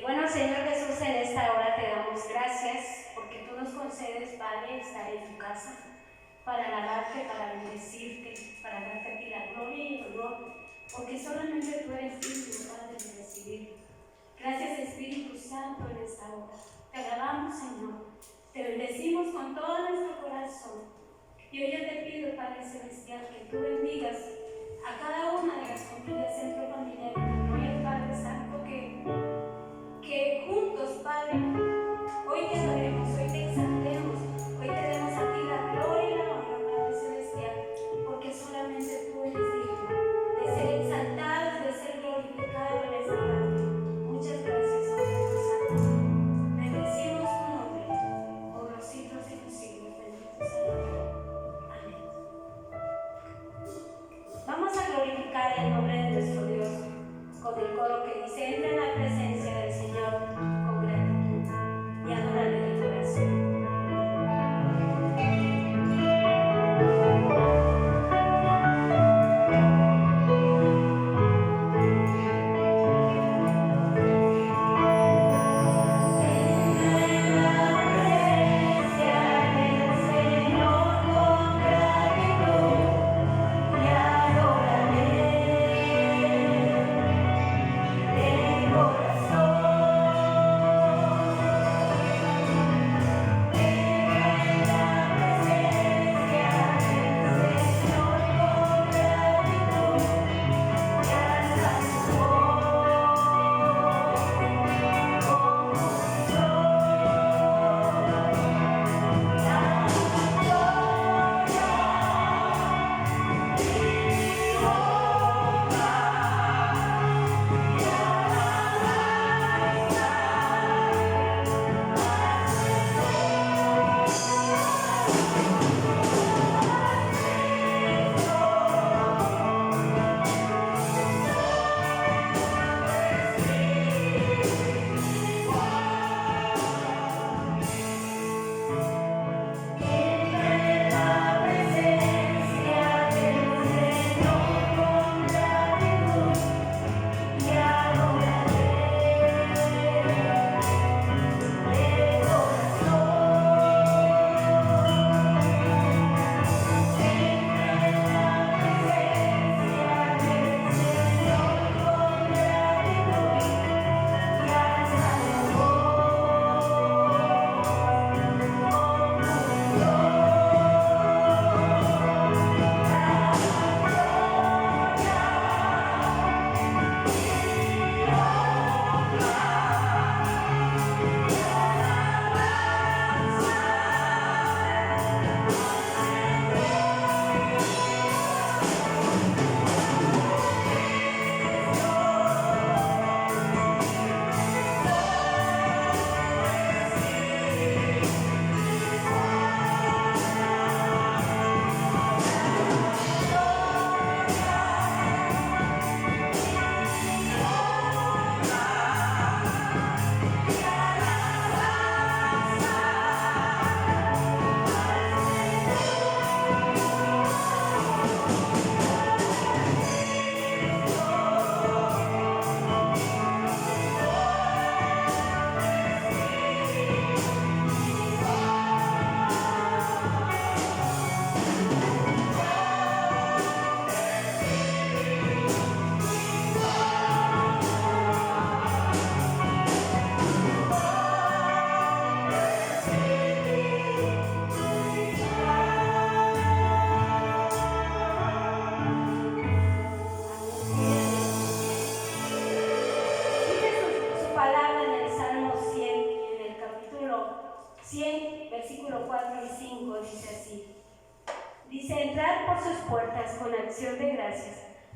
bueno, Señor Jesús, en esta hora te damos gracias porque tú nos concedes, Padre, estar en tu casa para alabarte, para bendecirte, para darte a ti la gloria y el honor, porque solamente tú eres digno, Padre, de recibir. Gracias, Espíritu Santo, en esta hora. Te alabamos, Señor. Te bendecimos con todo nuestro corazón. Y hoy yo te pido, Padre Celestial, que tú bendigas a cada una de las familias, centro familiar, y Padre Santo, que juntos, Padre, hoy te adoremos, hoy te exaltemos, hoy te demos a ti la gloria y la honra, Padre Celestial, porque solamente tú eres digno de ser exaltado, de ser glorificado en esta tarde. Muchas gracias, Padre Santo. Bendecimos tu nombre por los siglos y los siglos. Bendito sea el nombre. Amén. Vamos a glorificar el nombre de nuestro Dios con el coro que dice: entra en la presencia del Señor con gratitud y adórale de corazón.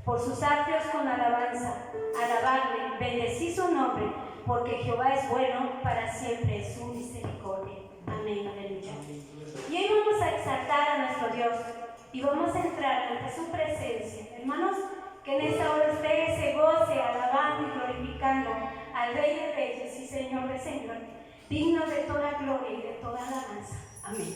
Por sus atrios con alabanza, alabarle, bendecí su nombre, porque Jehová es bueno, para siempre es su misericordia. Amén, aleluya. Y hoy vamos a exaltar a nuestro Dios y vamos a entrar ante su presencia. Hermanos, que en esta hora usted se goce alabando y glorificando al Rey de Reyes y Señor de Señores, digno de toda gloria y de toda alabanza. Amén.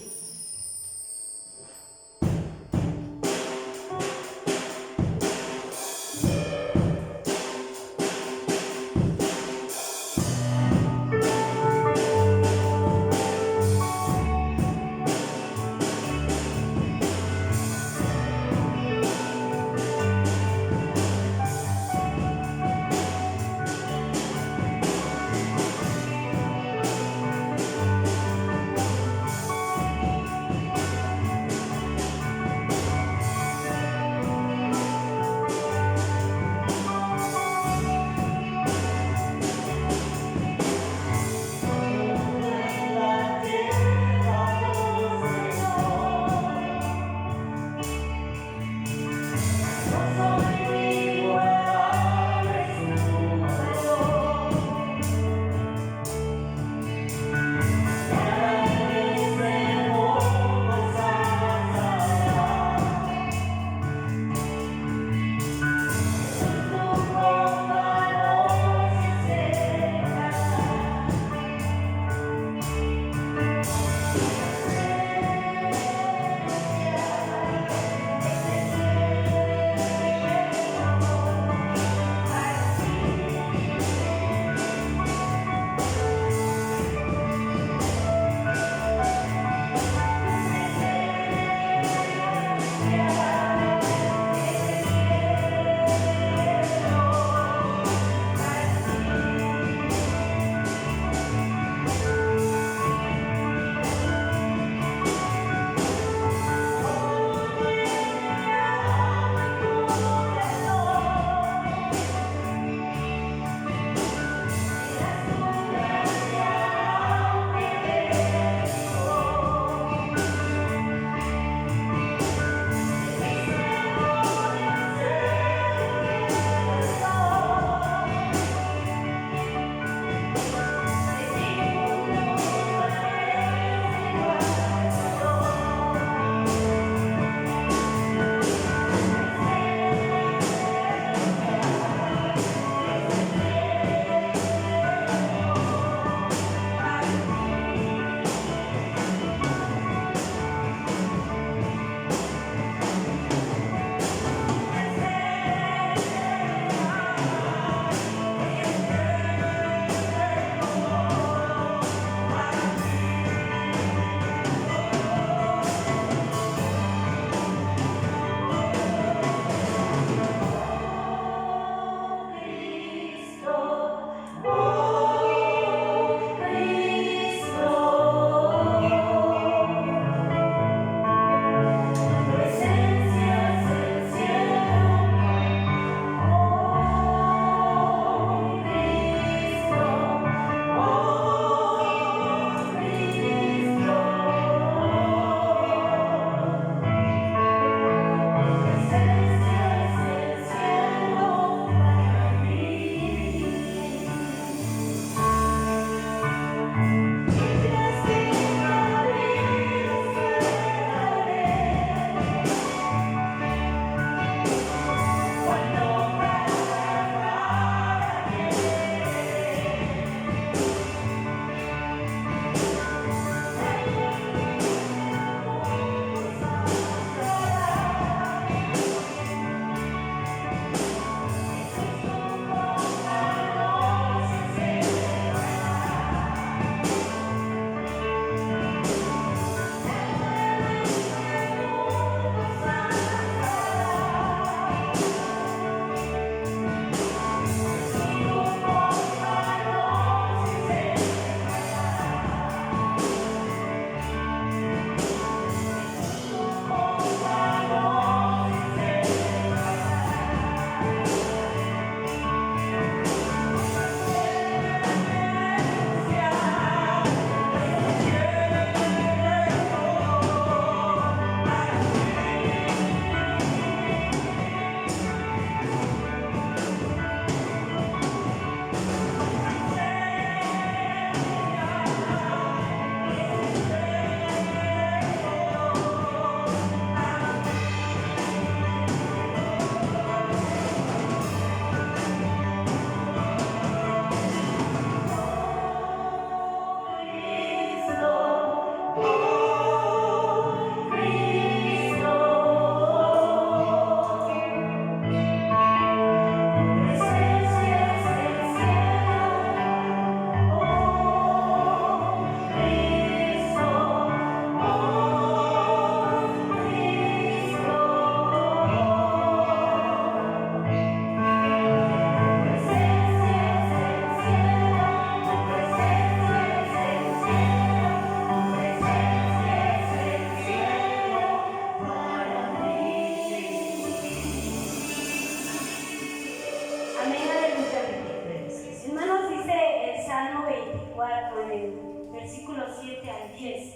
24, en el versículo 7 al 10.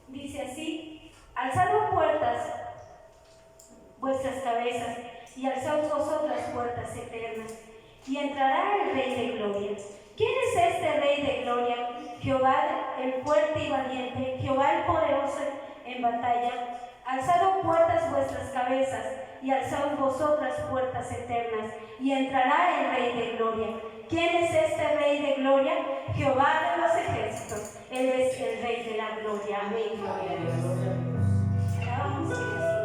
Dice así: alzad puertas vuestras cabezas, y alzaos vosotras puertas eternas, y entrará el Rey de Gloria. ¿Quién es este Rey de Gloria? Jehová el fuerte y valiente, Jehová el poderoso en batalla. Alzad puertas vuestras cabezas, y alzaos vosotras puertas eternas, y entrará el Rey de Gloria. ¿Quién es este Rey de Gloria? Jehová de los ejércitos. Él es el Rey de la Gloria. Amén. Gloria a Dios. Alabamos a nuestro Dios.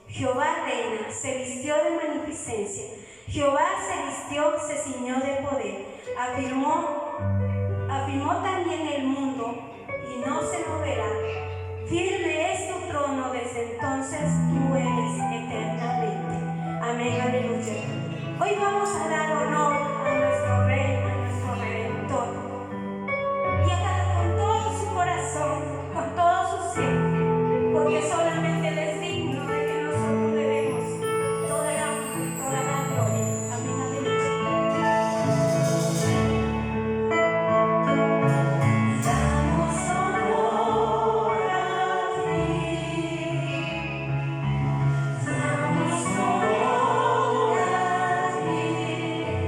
Jehová reina, se vistió de magnificencia. Jehová se vistió, se ciñó de poder. Afirmó también el mundo y no se moverá. Firme es tu trono, desde entonces tú eres eternamente. Amén, aleluya. Hoy vamos a dar honor a nuestro Rey, a nuestro Redentor. Y hágalo con todo su corazón, con todo su ser, porque solamente Él es digno de que nosotros le demos toda la honra y toda la gloria. Amén, aleluya. Damos honor a ti. Damos honor a ti.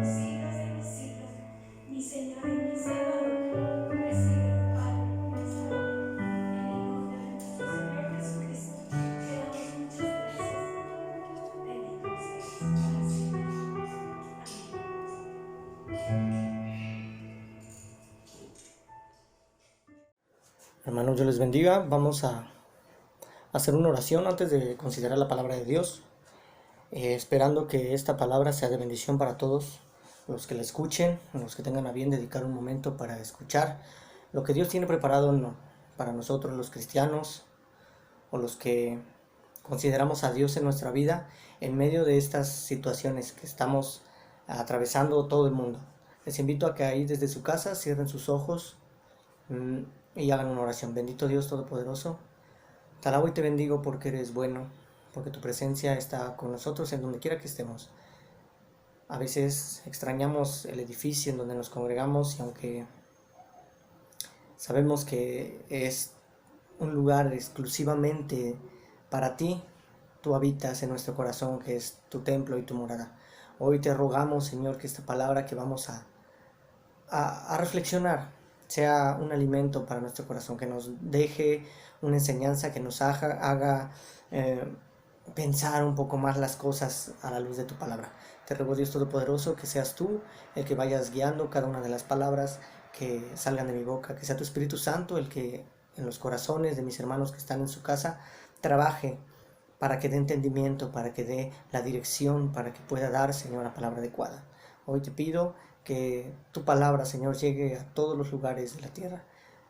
siglos de los siglos. Mi Señor y mi Salvador, recibe, Padre, nuestra vida. En el nombre de nuestro Señor Jesucristo, te damos muchas gracias. Bendito seas para siempre. Hermanos, Dios les bendiga. Vamos a hacer una oración antes de considerar la palabra de Dios, esperando que esta palabra sea de bendición para todos los que la escuchen, los que tengan a bien dedicar un momento para escuchar lo que Dios tiene preparado para nosotros los cristianos o los que consideramos a Dios en nuestra vida en medio de estas situaciones que estamos atravesando todo el mundo. Les invito a que ahí desde su casa cierren sus ojos y hagan una oración. Bendito Dios Todopoderoso, te alabo y te bendigo porque eres bueno, porque tu presencia está con nosotros en donde quiera que estemos. A veces extrañamos el edificio en donde nos congregamos y aunque sabemos que es un lugar exclusivamente para ti, tú habitas en nuestro corazón, que es tu templo y tu morada. Hoy te rogamos, Señor, que esta palabra que vamos a reflexionar sea un alimento para nuestro corazón, que nos deje una enseñanza, que nos haga pensar un poco más las cosas a la luz de tu palabra. Te ruego, Dios Todopoderoso, que seas tú el que vayas guiando cada una de las palabras que salgan de mi boca, que sea tu Espíritu Santo el que en los corazones de mis hermanos que están en su casa trabaje para que dé entendimiento, para que dé la dirección, para que pueda dar, Señor, la palabra adecuada. Hoy te pido que tu palabra, Señor, llegue a todos los lugares de la tierra,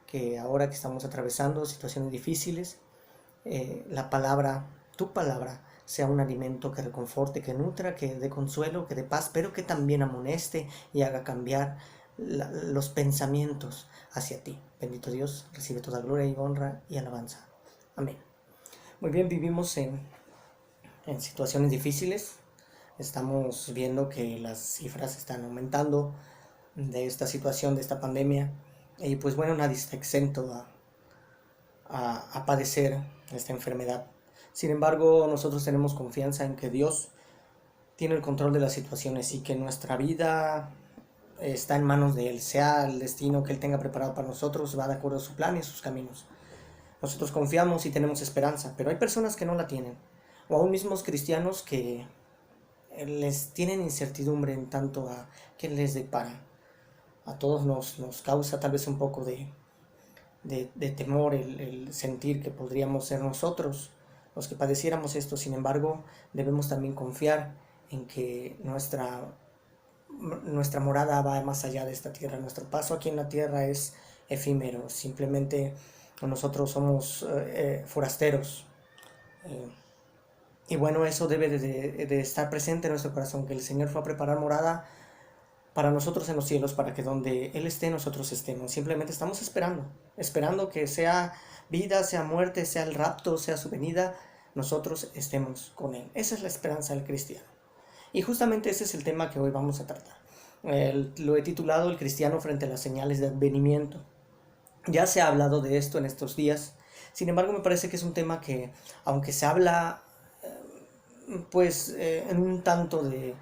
que ahora que estamos atravesando situaciones difíciles, la palabra, tu palabra, sea un alimento que reconforte, que nutra, que dé consuelo, que dé paz, pero que también amoneste y haga cambiar los pensamientos hacia ti. Bendito Dios, recibe toda gloria y honra y alabanza. Amén. Muy bien, vivimos en situaciones difíciles. Estamos viendo que las cifras están aumentando de esta situación, de esta pandemia. Y pues bueno, nadie está exento a padecer esta enfermedad. Sin embargo, nosotros tenemos confianza en que Dios tiene el control de las situaciones y que nuestra vida está en manos de Él. Sea el destino que Él tenga preparado para nosotros, va de acuerdo a su plan y a sus caminos. Nosotros confiamos y tenemos esperanza, pero hay personas que no la tienen, o aún mismos cristianos que les tienen incertidumbre en tanto a qué les depara. A todos nos causa tal vez un poco de temor el sentir que podríamos ser nosotros los que padeciéramos esto. Sin embargo, debemos también confiar en que nuestra morada va más allá de esta tierra. Nuestro paso aquí en la tierra es efímero. Simplemente nosotros somos forasteros. Y bueno, eso debe de estar presente en nuestro corazón, que el Señor fue a preparar morada para nosotros en los cielos, para que donde Él esté, nosotros estemos. Simplemente estamos esperando que sea vida, sea muerte, sea el rapto, sea su venida, nosotros estemos con Él. Esa es la esperanza del cristiano. Y justamente ese es el tema que hoy vamos a tratar. Lo he titulado El cristiano frente a las señales de advenimiento. Ya se ha hablado de esto en estos días. Sin embargo, me parece que es un tema que, aunque se habla en un tanto de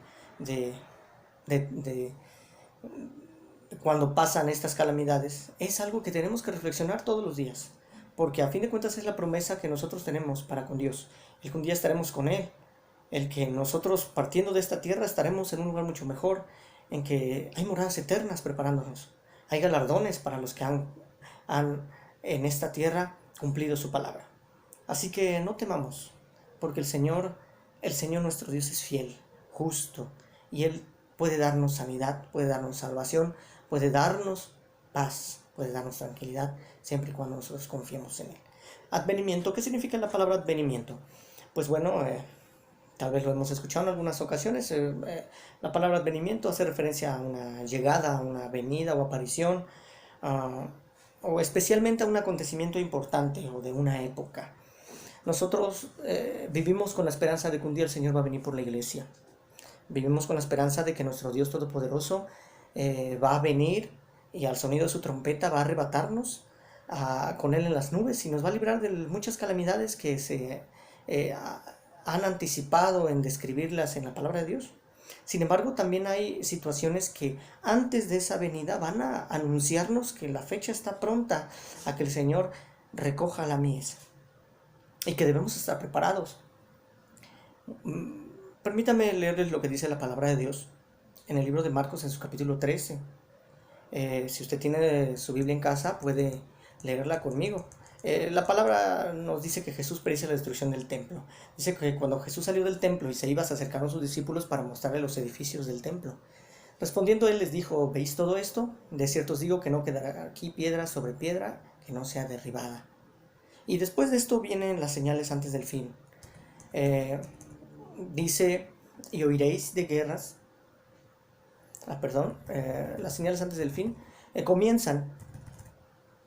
cuando pasan estas calamidades, es algo que tenemos que reflexionar todos los días, porque a fin de cuentas es la promesa que nosotros tenemos para con Dios, el que un día estaremos con Él, el que nosotros partiendo de esta tierra estaremos en un lugar mucho mejor, en que hay moradas eternas preparándonos, hay galardones para los que han en esta tierra cumplido su palabra. Así que no temamos, porque el Señor nuestro Dios es fiel, justo, y Él puede darnos sanidad, puede darnos salvación, puede darnos paz, puede darnos tranquilidad, siempre y cuando nosotros confiemos en Él. Advenimiento, ¿qué significa la palabra advenimiento? Pues bueno, tal vez lo hemos escuchado en algunas ocasiones. La palabra advenimiento hace referencia a una llegada, a una venida o aparición, o especialmente a un acontecimiento importante o de una época. Nosotros vivimos con la esperanza de que un día el Señor va a venir por la iglesia. Vivimos con la esperanza de que nuestro Dios Todopoderoso va a venir y al sonido de su trompeta va a arrebatarnos con Él en las nubes y nos va a librar de muchas calamidades que se han anticipado en describirlas en la palabra de Dios. Sin embargo, también hay situaciones que antes de esa venida van a anunciarnos que la fecha está pronta a que el Señor recoja la mies y que debemos estar preparados. Permítame leerles lo que dice la palabra de Dios en el libro de Marcos en su capítulo 13. Si usted tiene su Biblia en casa, puede leerla conmigo. La palabra nos dice que Jesús predice la destrucción del templo. Dice que cuando Jesús salió del templo y se iba, se acercaron sus discípulos para mostrarle los edificios del templo. Respondiendo él les dijo: ¿veis todo esto? De cierto os digo que no quedará aquí piedra sobre piedra que no sea derribada. Y después de esto vienen las señales antes del fin. Dice: y oiréis de guerras. Las señales antes del fin comienzan.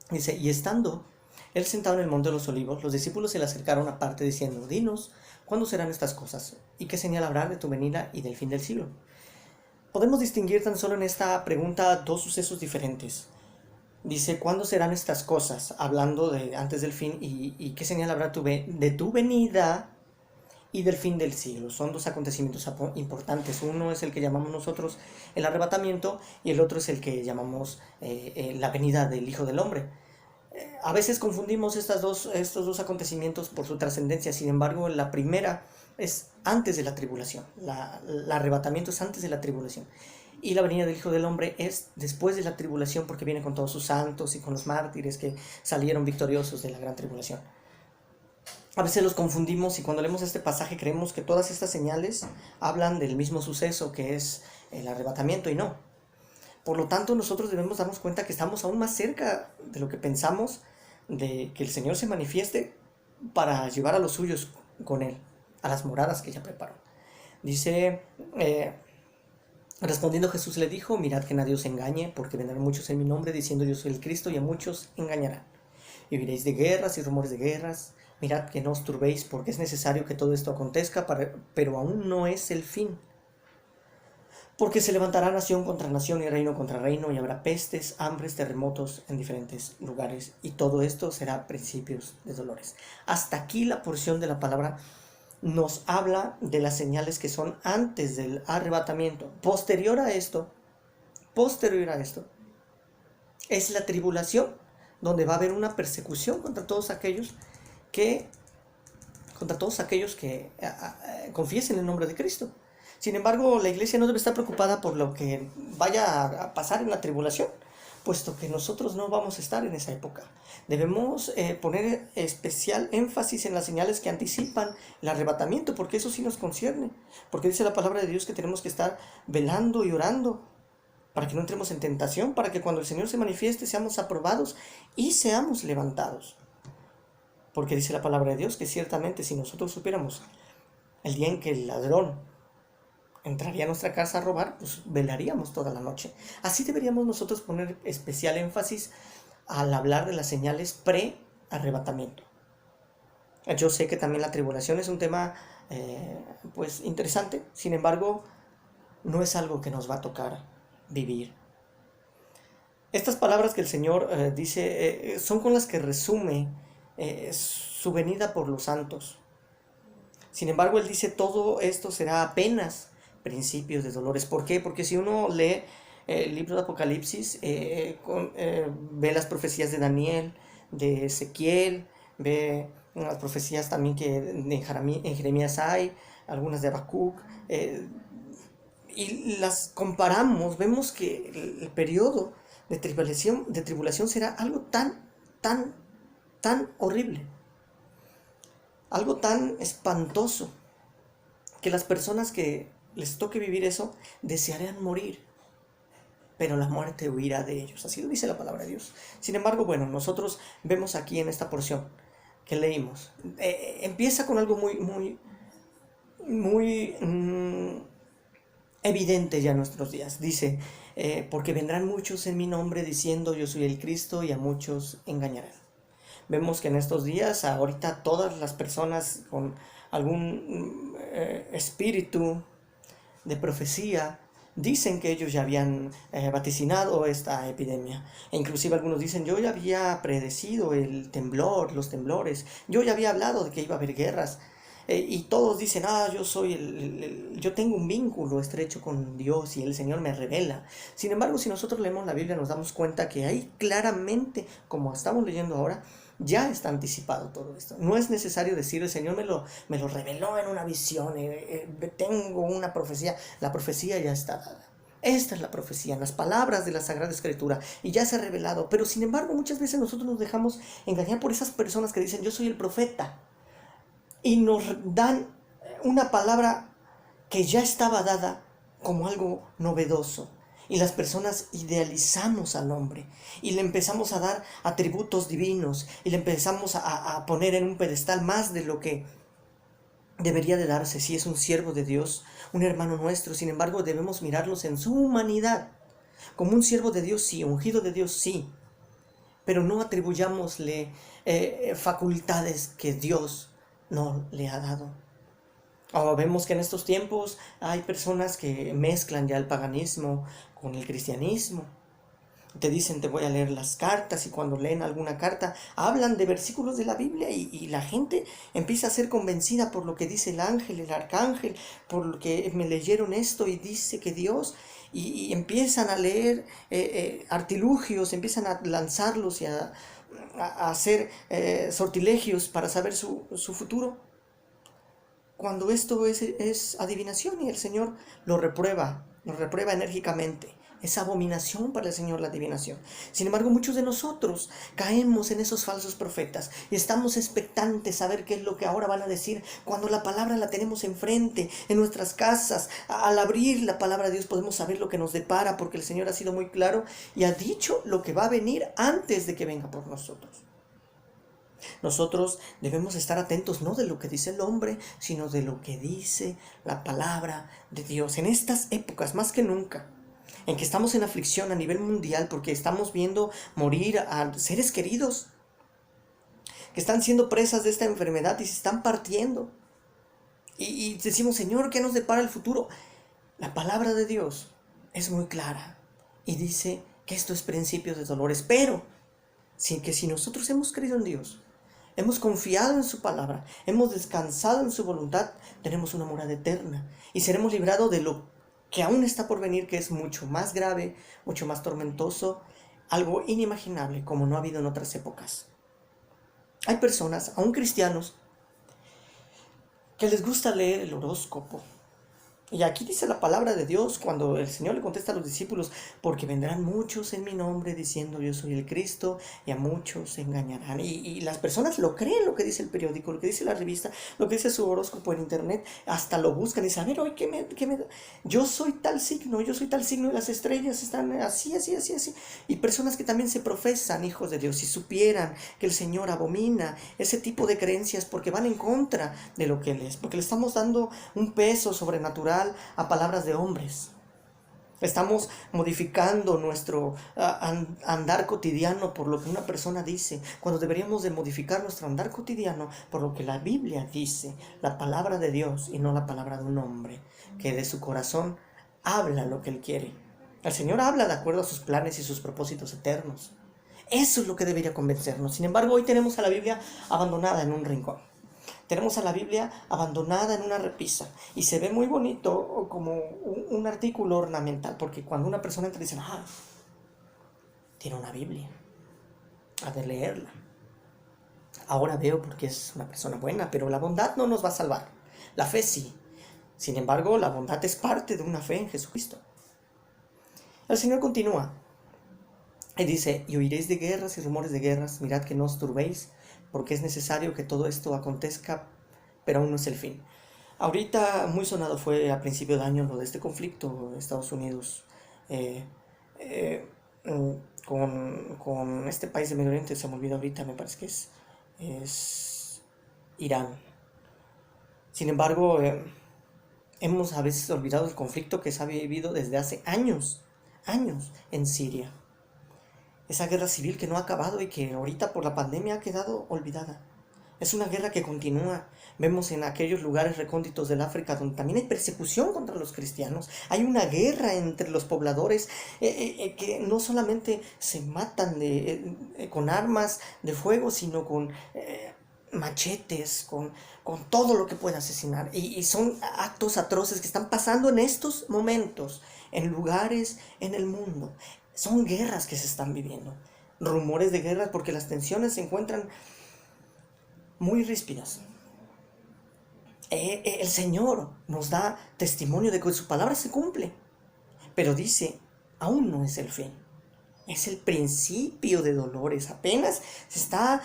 Dice: y estando él sentado en el monte de los olivos, los discípulos se le acercaron aparte diciendo: dinos, ¿cuándo serán estas cosas? ¿Y qué señal habrá de tu venida y del fin del siglo? Podemos distinguir tan solo en esta pregunta dos sucesos diferentes. Dice: ¿cuándo serán estas cosas? Hablando de antes del fin. ¿Y qué señal habrá de tu venida y del fin del siglo? Son dos acontecimientos importantes. Uno es el que llamamos nosotros el arrebatamiento y el otro es el que llamamos la venida del Hijo del Hombre. A veces confundimos estos dos acontecimientos por su trascendencia. Sin embargo, la primera es antes de la tribulación. El arrebatamiento es antes de la tribulación. Y la venida del Hijo del Hombre es después de la tribulación, porque viene con todos sus santos y con los mártires que salieron victoriosos de la gran tribulación. A veces los confundimos y cuando leemos este pasaje creemos que todas estas señales hablan del mismo suceso que es el arrebatamiento, y no. Por lo tanto, nosotros debemos darnos cuenta que estamos aún más cerca de lo que pensamos de que el Señor se manifieste para llevar a los suyos con Él, a las moradas que ya preparó. Dice, respondiendo Jesús le dijo: mirad que nadie os engañe, porque vendrán muchos en mi nombre diciendo yo soy el Cristo, y a muchos engañarán. Y oiréis de guerras y rumores de guerras. Mirad que no os turbéis, porque es necesario que todo esto acontezca, pero aún no es el fin. Porque se levantará nación contra nación y reino contra reino, y habrá pestes, hambres, terremotos en diferentes lugares, y todo esto será principios de dolores. Hasta aquí la porción de la palabra nos habla de las señales que son antes del arrebatamiento. Posterior a esto, es la tribulación, donde va a haber una persecución contra todos aquellos que confiesen el nombre de Cristo. Sin embargo, la iglesia no debe estar preocupada por lo que vaya a pasar en la tribulación, puesto que nosotros no vamos a estar en esa época. Debemos poner especial énfasis en las señales que anticipan el arrebatamiento, porque eso sí nos concierne. Porque dice la palabra de Dios que tenemos que estar velando y orando para que no entremos en tentación, para que cuando el Señor se manifieste seamos aprobados y seamos levantados. Porque dice la palabra de Dios que ciertamente si nosotros supiéramos el día en que el ladrón entraría a nuestra casa a robar, pues velaríamos toda la noche. Así deberíamos nosotros poner especial énfasis al hablar de las señales pre-arrebatamiento. Yo sé que también la tribulación es un tema pues interesante, sin embargo, no es algo que nos va a tocar vivir. Estas palabras que el Señor dice son con las que resume su venida por los santos. Sin embargo, Él dice: todo esto será apenas principios de dolores. ¿Por qué? Porque si uno lee el libro de Apocalipsis, ve las profecías de Daniel, de Ezequiel, ve las profecías también que en Jeremías hay, algunas de Habacuc, y las comparamos, vemos que el periodo de tribulación será algo tan horrible, algo tan espantoso, que las personas que les toque vivir eso desearán morir, pero la muerte huirá de ellos. Así lo dice la palabra de Dios. Sin embargo, bueno, nosotros vemos aquí en esta porción que leímos, empieza con algo muy evidente ya en nuestros días. Dice, porque vendrán muchos en mi nombre diciendo yo soy el Cristo, y a muchos engañarán. Vemos que en estos días, ahorita todas las personas con algún espíritu de profecía dicen que ellos ya habían vaticinado esta epidemia. E inclusive algunos dicen: yo ya había predecido los temblores, yo ya había hablado de que iba a haber guerras. y todos dicen, yo tengo un vínculo estrecho con Dios y el Señor me revela. Sin embargo, si nosotros leemos la Biblia nos damos cuenta que ahí claramente, como estamos leyendo ahora, ya está anticipado todo esto. No es necesario decir, el Señor me lo reveló en una visión, tengo una profecía. La profecía ya está dada. Esta es la profecía, en las palabras de la Sagrada Escritura, y ya se ha revelado. Pero sin embargo, muchas veces nosotros nos dejamos engañar por esas personas que dicen, yo soy el profeta, y nos dan una palabra que ya estaba dada como algo novedoso. Y las personas idealizamos al hombre y le empezamos a dar atributos divinos y le empezamos a poner en un pedestal más de lo que debería de darse si es un siervo de Dios, un hermano nuestro. Sin embargo, debemos mirarlos en su humanidad. Como un siervo de Dios, sí, ungido de Dios, sí, pero no atribuyámosle facultades que Dios no le ha dado. Vemos que en estos tiempos hay personas que mezclan ya el paganismo con el cristianismo. Te dicen, te voy a leer las cartas, y cuando leen alguna carta hablan de versículos de la Biblia, y la gente empieza a ser convencida por lo que dice el ángel, el arcángel, por lo que me leyeron esto y dice que Dios, y empiezan a leer artilugios, empiezan a lanzarlos y a hacer sortilegios para saber su futuro, cuando esto es adivinación, y el Señor lo reprueba enérgicamente. Es abominación para el Señor la adivinación. Sin embargo, muchos de nosotros caemos en esos falsos profetas y estamos expectantes a ver qué es lo que ahora van a decir, cuando la palabra la tenemos enfrente, en nuestras casas. Al abrir la palabra de Dios podemos saber lo que nos depara, porque el Señor ha sido muy claro y ha dicho lo que va a venir antes de que venga por nosotros. Nosotros debemos estar atentos no de lo que dice el hombre, sino de lo que dice la palabra de Dios. En estas épocas, más que nunca, en que estamos en aflicción a nivel mundial, porque estamos viendo morir a seres queridos que están siendo presas de esta enfermedad y se están partiendo. Y decimos, Señor, ¿qué nos depara el futuro? La palabra de Dios es muy clara y dice que esto es principio de dolores, pero si nosotros hemos creído en Dios, hemos confiado en su palabra, hemos descansado en su voluntad, tenemos una morada eterna y seremos librados de lo que aún está por venir, que es mucho más grave, mucho más tormentoso, algo inimaginable como no ha habido en otras épocas. Hay personas, aún cristianos, que les gusta leer el horóscopo. Y aquí dice la palabra de Dios cuando el Señor le contesta a los discípulos, porque vendrán muchos en mi nombre diciendo yo soy el Cristo, y a muchos se engañarán. Y las personas lo creen, lo que dice el periódico, lo que dice la revista, lo que dice su horóscopo en internet, hasta lo buscan y dicen, a ver, hoy yo soy tal signo, y las estrellas están así. Y personas que también se profesan hijos de Dios, si supieran que el Señor abomina ese tipo de creencias porque van en contra de lo que Él es, porque le estamos dando un peso sobrenatural a palabras de hombres. Estamos modificando nuestro andar cotidiano por lo que una persona dice, cuando deberíamos de modificar nuestro andar cotidiano por lo que la Biblia dice, la palabra de Dios, y no la palabra de un hombre que de su corazón habla lo que él quiere. El Señor habla de acuerdo a sus planes y sus propósitos eternos. Eso es lo que debería convencernos. Sin embargo, hoy tenemos a la Biblia abandonada en un rincón. Tenemos a la Biblia abandonada en una repisa y se ve muy bonito como un artículo ornamental, porque cuando una persona entra dice, tiene una Biblia, ha de leerla. Ahora veo porque es una persona buena, pero la bondad no nos va a salvar. La fe sí. Sin embargo, la bondad es parte de una fe en Jesucristo. El Señor continúa y dice, y oiréis de guerras y rumores de guerras, mirad que no os turbéis, porque es necesario que todo esto acontezca, pero aún no es el fin. Ahorita muy sonado fue a principio de año lo de este conflicto de Estados Unidos con este país de Medio Oriente, se me olvida ahorita, me parece que es Irán. Sin embargo, hemos a veces olvidado el conflicto que se ha vivido desde hace años en Siria. Esa guerra civil que no ha acabado y que ahorita por la pandemia ha quedado olvidada. Es una guerra que continúa. Vemos en aquellos lugares recónditos del África donde también hay persecución contra los cristianos. Hay una guerra entre los pobladores que no solamente se matan con armas de fuego, sino con machetes, con todo lo que puede asesinar. Y son actos atroces que están pasando en estos momentos, en lugares en el mundo. Son guerras que se están viviendo. Rumores de guerras porque las tensiones se encuentran muy ríspidas. El Señor nos da testimonio de que su palabra se cumple. Pero dice, aún no es el fin. Es el principio de dolores. Apenas se está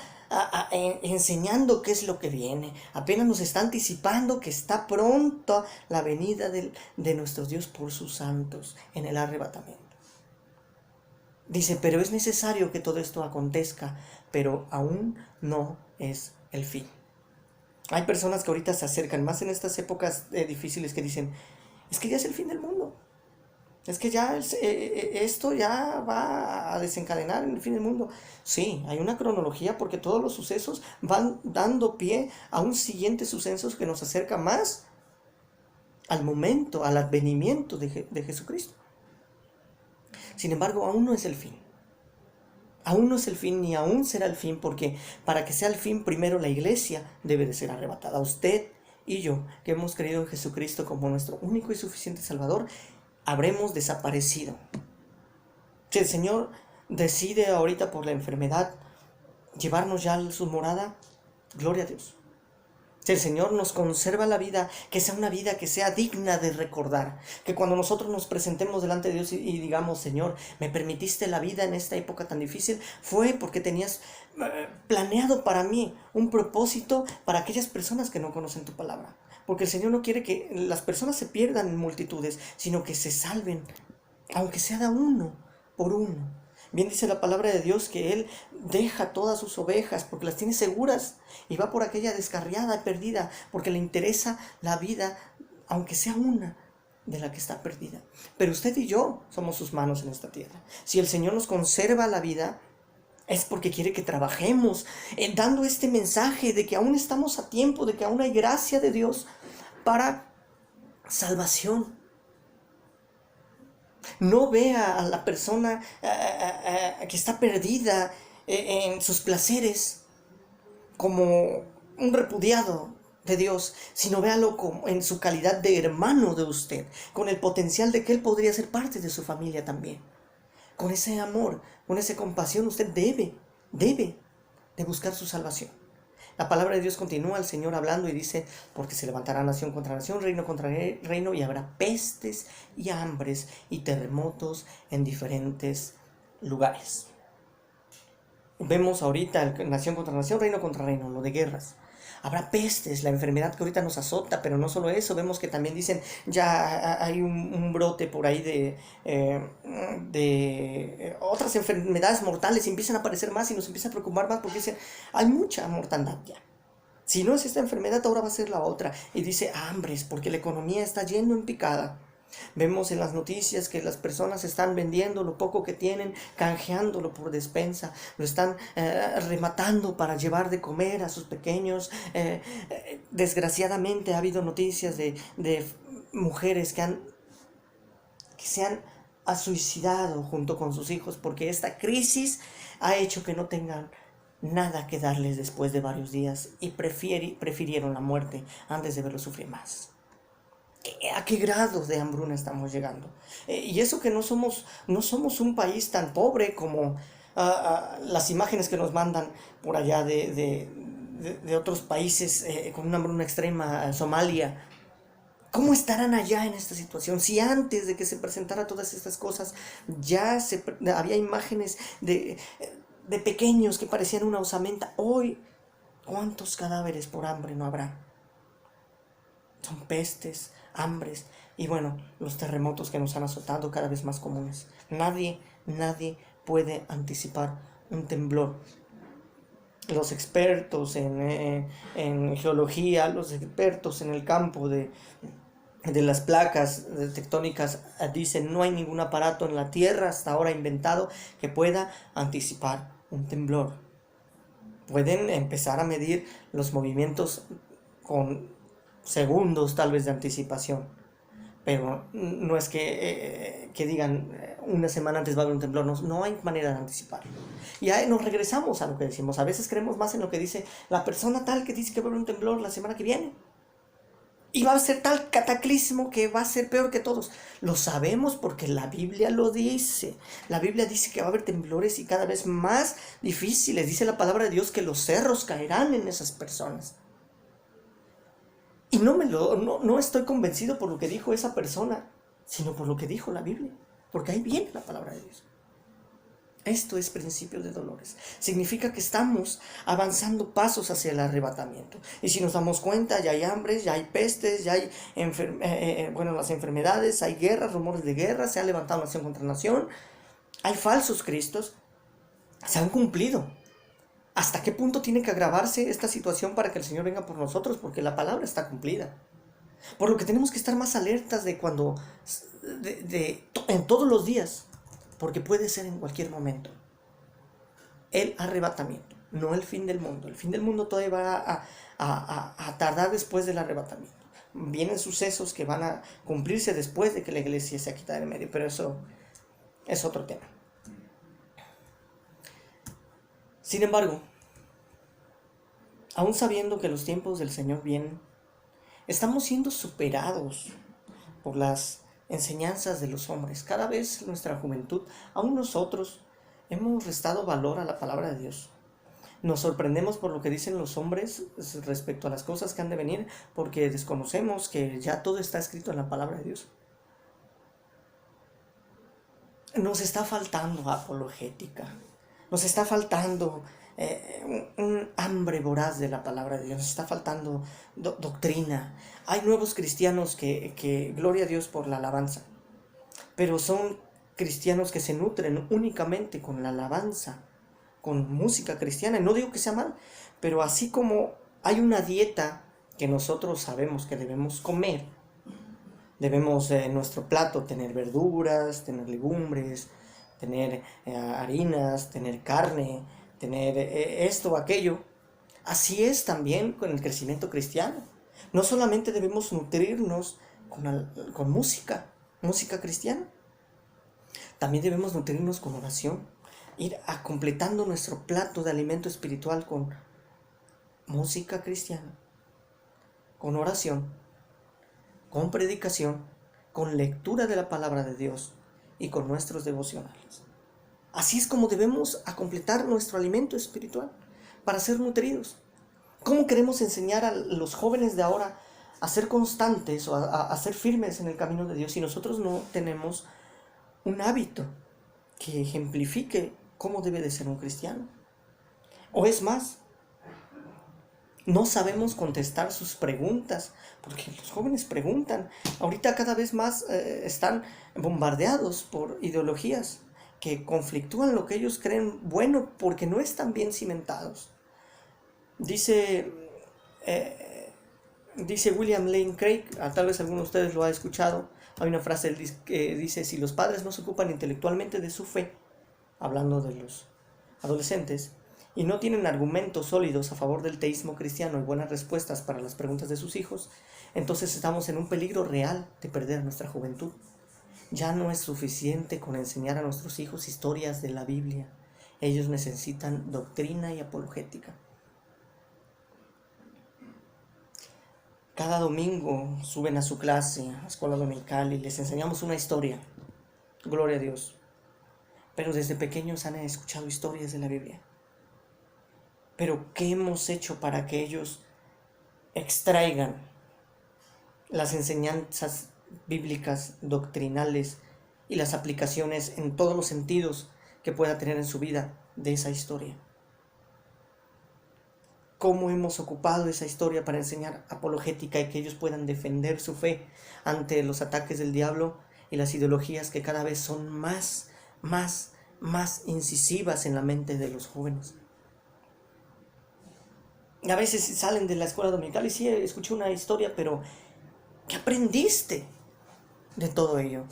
enseñando qué es lo que viene. Apenas nos está anticipando que está pronto la venida de nuestro Dios por sus santos en el arrebatamiento. Dice, pero es necesario que todo esto acontezca, pero aún no es el fin. Hay personas que ahorita se acercan, más en estas épocas difíciles, que dicen, es que ya es el fin del mundo. Es que ya esto ya va a desencadenar en el fin del mundo. Sí, hay una cronología porque todos los sucesos van dando pie a un siguiente suceso que nos acerca más al momento, al advenimiento de Jesucristo. Sin embargo, aún no es el fin. Aún no es el fin ni aún será el fin, porque para que sea el fin, primero la iglesia debe de ser arrebatada. Usted y yo, que hemos creído en Jesucristo como nuestro único y suficiente Salvador, habremos desaparecido. Si el Señor decide ahorita por la enfermedad llevarnos ya a su morada, gloria a Dios. Si el Señor nos conserva la vida, que sea una vida que sea digna de recordar. Que cuando nosotros nos presentemos delante de Dios y digamos, Señor, me permitiste la vida en esta época tan difícil, fue porque tenías planeado para mí un propósito para aquellas personas que no conocen tu palabra. Porque el Señor no quiere que las personas se pierdan en multitudes, sino que se salven, aunque sea de uno por uno. Bien dice la palabra de Dios que Él deja todas sus ovejas porque las tiene seguras y va por aquella descarriada y perdida porque le interesa la vida, aunque sea una de la que está perdida. Pero usted y yo somos sus manos en esta tierra. Si el Señor nos conserva la vida, es porque quiere que trabajemos dando este mensaje de que aún estamos a tiempo, de que aún hay gracia de Dios para salvación. No vea a la persona que está perdida en sus placeres como un repudiado de Dios, sino véalo como en su calidad de hermano de usted, con el potencial de que él podría ser parte de su familia también. Con ese amor, con esa compasión, usted debe de buscar su salvación. La palabra de Dios continúa, el Señor hablando y dice, porque se levantará nación contra nación, reino contra reino, y habrá pestes y hambres y terremotos en diferentes lugares. Vemos ahorita nación contra nación, reino contra reino, lo de guerras. Habrá pestes, la enfermedad que ahorita nos azota, pero no solo eso, vemos que también dicen, ya hay un brote por ahí de otras enfermedades mortales, y empiezan a aparecer más y nos empieza a preocupar más porque dicen, hay mucha mortandad ya. Si no es esta enfermedad, ahora va a ser la otra. Y dice hambres, porque la economía está yendo en picada. Vemos en las noticias que las personas están vendiendo lo poco que tienen, canjeándolo por despensa, lo están rematando para llevar de comer a sus pequeños. Desgraciadamente ha habido noticias de mujeres que se han suicidado junto con sus hijos porque esta crisis ha hecho que no tengan nada que darles después de varios días y prefirieron la muerte antes de verlo sufrir más. ¿A qué grado de hambruna estamos llegando? Y eso que no somos un país tan pobre como las imágenes que nos mandan por allá de otros países con una hambruna extrema, Somalia. ¿Cómo estarán allá en esta situación? Si antes de que se presentara todas estas cosas ya había imágenes de pequeños que parecían una osamenta, hoy, ¿cuántos cadáveres por hambre no habrá? Son pestes, hambres y bueno, los terremotos que nos han azotado cada vez más comunes. Nadie puede anticipar un temblor. Los expertos en geología, los expertos en el campo de las placas tectónicas dicen no hay ningún aparato en la Tierra hasta ahora inventado que pueda anticipar un temblor. Pueden empezar a medir los movimientos con segundos tal vez de anticipación, pero no es que digan una semana antes va a haber un temblor, no hay manera de anticiparlo. Y ahí nos regresamos a lo que decimos. A veces creemos más en lo que dice la persona tal que dice que va a haber un temblor la semana que viene. Y va a ser tal cataclismo que va a ser peor que todos. Lo sabemos porque la Biblia lo dice. La Biblia dice que va a haber temblores y cada vez más difíciles. Dice la palabra de Dios que los cerros caerán en esas personas. Y no estoy convencido por lo que dijo esa persona, sino por lo que dijo la Biblia. Porque ahí viene la palabra de Dios. Esto es principio de dolores. Significa que estamos avanzando pasos hacia el arrebatamiento. Y si nos damos cuenta, ya hay hambres, ya hay pestes, ya hay las enfermedades, hay guerras, rumores de guerra, se ha levantado nación contra nación, hay falsos cristos, se han cumplido. ¿Hasta qué punto tiene que agravarse esta situación para que el Señor venga por nosotros? Porque la palabra está cumplida. Por lo que tenemos que estar más alertas en todos los días, porque puede ser en cualquier momento. El arrebatamiento, no el fin del mundo. El fin del mundo todavía va a tardar después del arrebatamiento. Vienen sucesos que van a cumplirse después de que la iglesia se ha quitado del medio, pero eso es otro tema. Sin embargo, aún sabiendo que los tiempos del Señor vienen, estamos siendo superados por las enseñanzas de los hombres. Cada vez nuestra juventud, aún nosotros, hemos restado valor a la palabra de Dios. Nos sorprendemos por lo que dicen los hombres respecto a las cosas que han de venir, porque desconocemos que ya todo está escrito en la palabra de Dios. Nos está faltando apologética, nos está faltando un hambre voraz de la palabra de Dios, nos está faltando doctrina. Hay nuevos cristianos que gloria a Dios por la alabanza, pero son cristianos que se nutren únicamente con la alabanza, con música cristiana. Y no digo que sea mal, pero así como hay una dieta que nosotros sabemos que debemos comer, debemos en nuestro plato tener verduras, tener legumbres, tener harinas, tener carne, tener esto o aquello. Así es también con el crecimiento cristiano. No solamente debemos nutrirnos con música cristiana, también debemos nutrirnos con oración, ir completando nuestro plato de alimento espiritual con música cristiana, con oración, con predicación, con lectura de la palabra de Dios y con nuestros devocionales. Así es como debemos completar nuestro alimento espiritual para ser nutridos. ¿Cómo queremos enseñar a los jóvenes de ahora a ser constantes o a ser firmes en el camino de Dios si nosotros no tenemos un hábito que ejemplifique cómo debe de ser un cristiano? O es más, no sabemos contestar sus preguntas, porque los jóvenes preguntan. Ahorita cada vez más están bombardeados por ideologías que conflictúan lo que ellos creen bueno porque no están bien cimentados. Dice William Lane Craig, tal vez alguno de ustedes lo ha escuchado. Hay una frase que dice: si los padres no se ocupan intelectualmente de su fe, hablando de los adolescentes, y no tienen argumentos sólidos a favor del teísmo cristiano y buenas respuestas para las preguntas de sus hijos, entonces estamos en un peligro real de perder nuestra juventud. Ya no es suficiente con enseñar a nuestros hijos historias de la Biblia. Ellos necesitan doctrina y apologética. Cada domingo suben a su clase, a escuela dominical, y les enseñamos una historia. Gloria a Dios. Pero desde pequeños han escuchado historias de la Biblia. Pero ¿qué hemos hecho para que ellos extraigan las enseñanzas bíblicas, doctrinales y las aplicaciones en todos los sentidos que pueda tener en su vida de esa historia? ¿Cómo hemos ocupado esa historia para enseñar apologética y que ellos puedan defender su fe ante los ataques del diablo y las ideologías que cada vez son más incisivas en la mente de los jóvenes? A veces salen de la escuela dominical y sí, escuché una historia, pero ¿qué aprendiste de todo ello?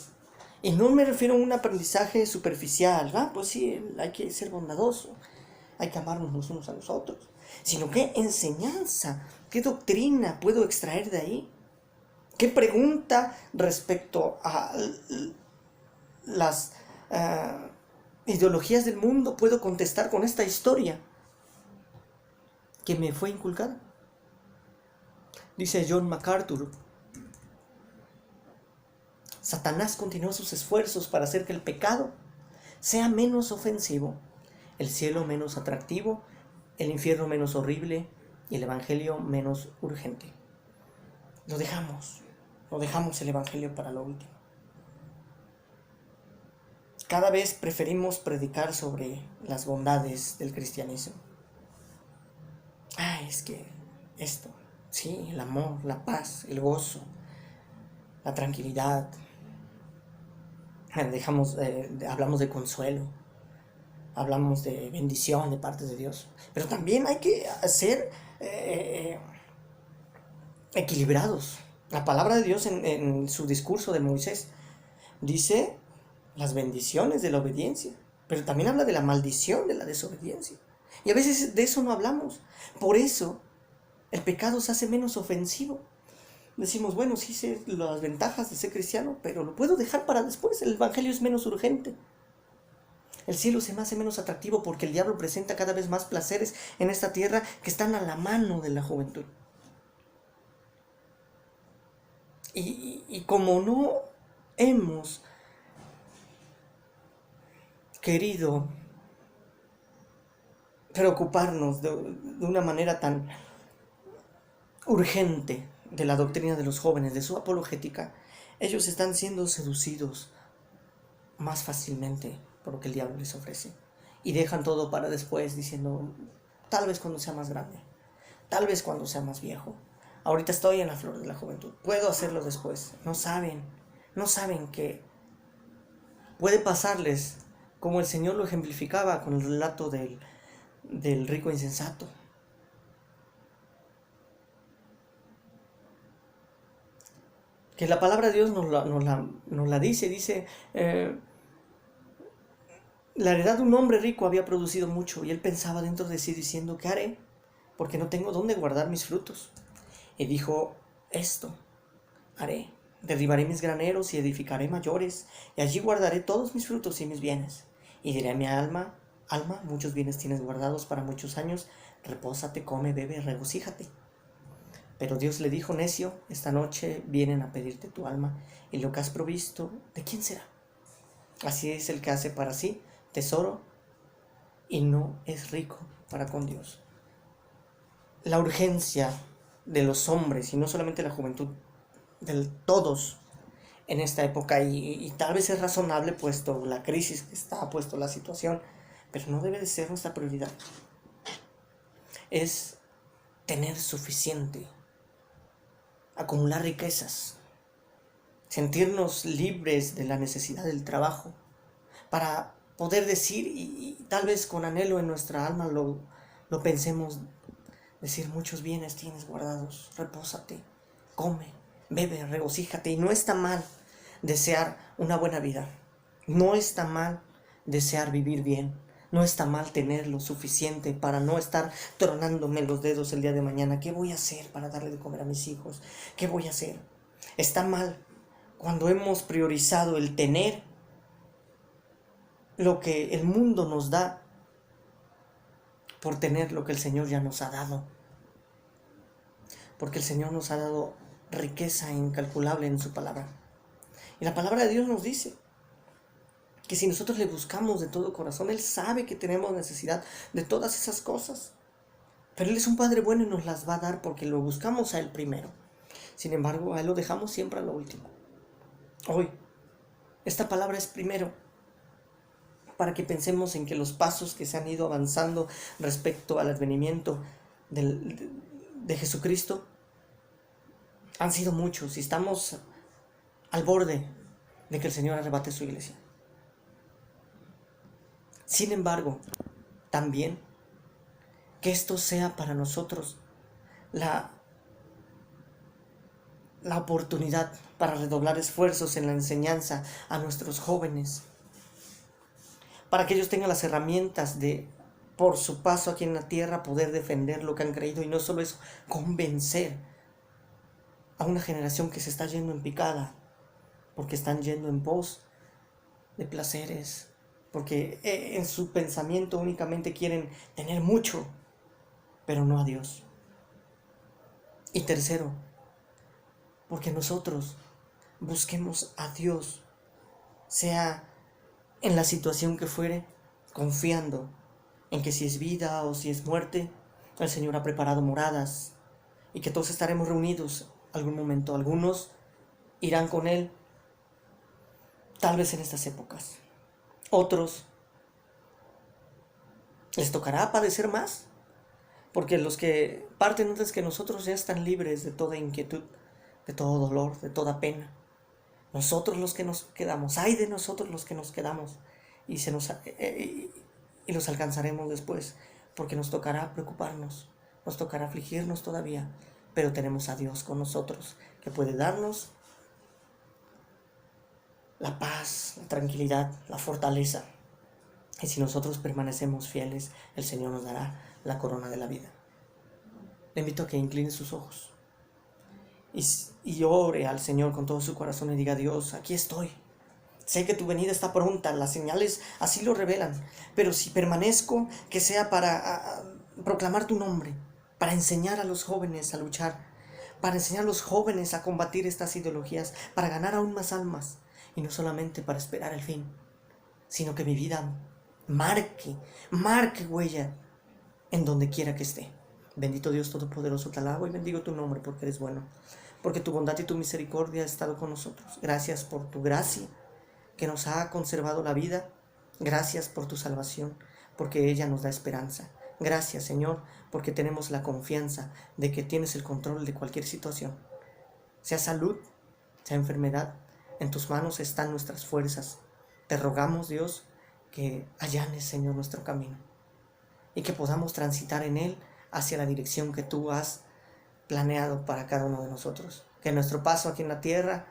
Y no me refiero a un aprendizaje superficial, pues sí, hay que ser bondadoso, hay que amarnos los unos a los otros, sino qué enseñanza, qué doctrina puedo extraer de ahí, qué pregunta respecto a las ideologías del mundo puedo contestar con esta historia que me fue inculcada. Dice John MacArthur: Satanás continuó sus esfuerzos para hacer que el pecado sea menos ofensivo, el cielo menos atractivo, el infierno menos horrible y el evangelio menos urgente. Lo dejamos el evangelio para lo último. Cada vez preferimos predicar sobre las bondades del cristianismo. Es que esto, sí, el amor, la paz, el gozo, la tranquilidad. Hablamos de consuelo, hablamos de bendición de parte de Dios, pero también hay que ser equilibrados. La palabra de Dios en su discurso de Moisés dice las bendiciones de la obediencia, pero también habla de la maldición de la desobediencia. Y a veces de eso no hablamos. Por eso el pecado se hace menos ofensivo. Decimos, bueno, sí sé las ventajas de ser cristiano, pero lo puedo dejar para después. El evangelio es menos urgente. El cielo se me hace menos atractivo porque el diablo presenta cada vez más placeres en esta tierra que están a la mano de la juventud. Y como no hemos querido preocuparnos de una manera tan urgente de la doctrina de los jóvenes, de su apologética, ellos están siendo seducidos más fácilmente por lo que el diablo les ofrece. Y dejan todo para después diciendo, tal vez cuando sea más grande, tal vez cuando sea más viejo. Ahorita estoy en la flor de la juventud, puedo hacerlo después. No saben que puede pasarles como el Señor lo ejemplificaba con el relato del rico insensato. Que la palabra de Dios nos la dice, la heredad de un hombre rico había producido mucho y él pensaba dentro de sí diciendo, ¿qué haré? Porque no tengo dónde guardar mis frutos. Y dijo, esto haré, derribaré mis graneros y edificaré mayores, y allí guardaré todos mis frutos y mis bienes. Y diré a mi alma, muchos bienes tienes guardados para muchos años, repósate, come, bebe, regocíjate. Pero Dios le dijo, necio, esta noche vienen a pedirte tu alma, y lo que has provisto, ¿de quién será? Así es el que hace para sí tesoro y no es rico para con Dios. La urgencia de los hombres, y no solamente la juventud, de todos en esta época, y tal vez es razonable puesto la crisis que está, puesto la situación, pero no debe de ser nuestra prioridad. Es tener suficiente, acumular riquezas, sentirnos libres de la necesidad del trabajo, para poder decir, y tal vez con anhelo en nuestra alma lo pensemos, decir, muchos bienes tienes guardados, repósate, come, bebe, regocíjate. Y no está mal desear una buena vida, no está mal desear vivir bien, no está mal tener lo suficiente para no estar tronándome los dedos el día de mañana. ¿Qué voy a hacer para darle de comer a mis hijos? ¿Qué voy a hacer? Está mal cuando hemos priorizado el tener lo que el mundo nos da por tener lo que el Señor ya nos ha dado. Porque el Señor nos ha dado riqueza incalculable en su palabra. Y la palabra de Dios nos dice que si nosotros le buscamos de todo corazón, Él sabe que tenemos necesidad de todas esas cosas. Pero Él es un Padre bueno y nos las va a dar porque lo buscamos a Él primero. Sin embargo, a Él lo dejamos siempre a lo último. Hoy, esta palabra es primero, para que pensemos en que los pasos que se han ido avanzando respecto al advenimiento de Jesucristo han sido muchos y estamos al borde de que el Señor arrebate su iglesia. Sin embargo, también que esto sea para nosotros la oportunidad para redoblar esfuerzos en la enseñanza a nuestros jóvenes, para que ellos tengan las herramientas de, por su paso aquí en la tierra, poder defender lo que han creído, y no solo eso, convencer a una generación que se está yendo en picada, porque están yendo en pos de placeres, porque en su pensamiento únicamente quieren tener mucho, pero no a Dios. Y tercero, porque nosotros busquemos a Dios, sea en la situación que fuere, confiando en que si es vida o si es muerte, el Señor ha preparado moradas y que todos estaremos reunidos algún momento. Algunos irán con Él, tal vez en estas épocas. Otros les tocará padecer más, porque los que parten antes que nosotros ya están libres de toda inquietud, de todo dolor, de toda pena. Nosotros los que nos quedamos, ay de nosotros los que nos quedamos, y los alcanzaremos después, porque nos tocará preocuparnos, nos tocará afligirnos todavía, pero tenemos a Dios con nosotros, que puede darnos la paz, la tranquilidad, la fortaleza. Y si nosotros permanecemos fieles, el Señor nos dará la corona de la vida. Le invito a que incline sus ojos y ore al Señor con todo su corazón y diga: Dios, aquí estoy. Sé que tu venida está pronta, las señales así lo revelan, pero si permanezco, que sea para proclamar tu nombre, para enseñar a los jóvenes a luchar, para enseñar a los jóvenes a combatir estas ideologías, para ganar aún más almas, y no solamente para esperar el fin, sino que mi vida marque huella en donde quiera que esté. Bendito Dios Todopoderoso, te alabo y bendigo tu nombre porque eres bueno, porque tu bondad y tu misericordia ha estado con nosotros. Gracias por tu gracia que nos ha conservado la vida. Gracias por tu salvación, porque ella nos da esperanza. Gracias, Señor, porque tenemos la confianza de que tienes el control de cualquier situación. Sea salud, sea enfermedad, en tus manos están nuestras fuerzas. Te rogamos, Dios, que allanes, Señor, nuestro camino y que podamos transitar en él hacia la dirección que tú has planeado para cada uno de nosotros. Que nuestro paso aquí en la tierra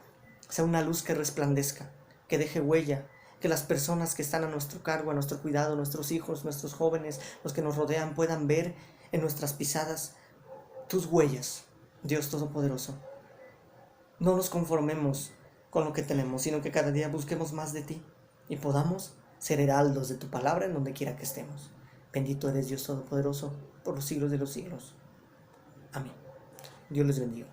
sea una luz que resplandezca, que deje huella, que las personas que están a nuestro cargo, a nuestro cuidado, nuestros hijos, nuestros jóvenes, los que nos rodean, puedan ver en nuestras pisadas tus huellas, Dios Todopoderoso. No nos conformemos con lo que tenemos, sino que cada día busquemos más de ti y podamos ser heraldos de tu palabra en donde quiera que estemos. Bendito eres, Dios Todopoderoso, por los siglos de los siglos. Amén. Dios les bendiga.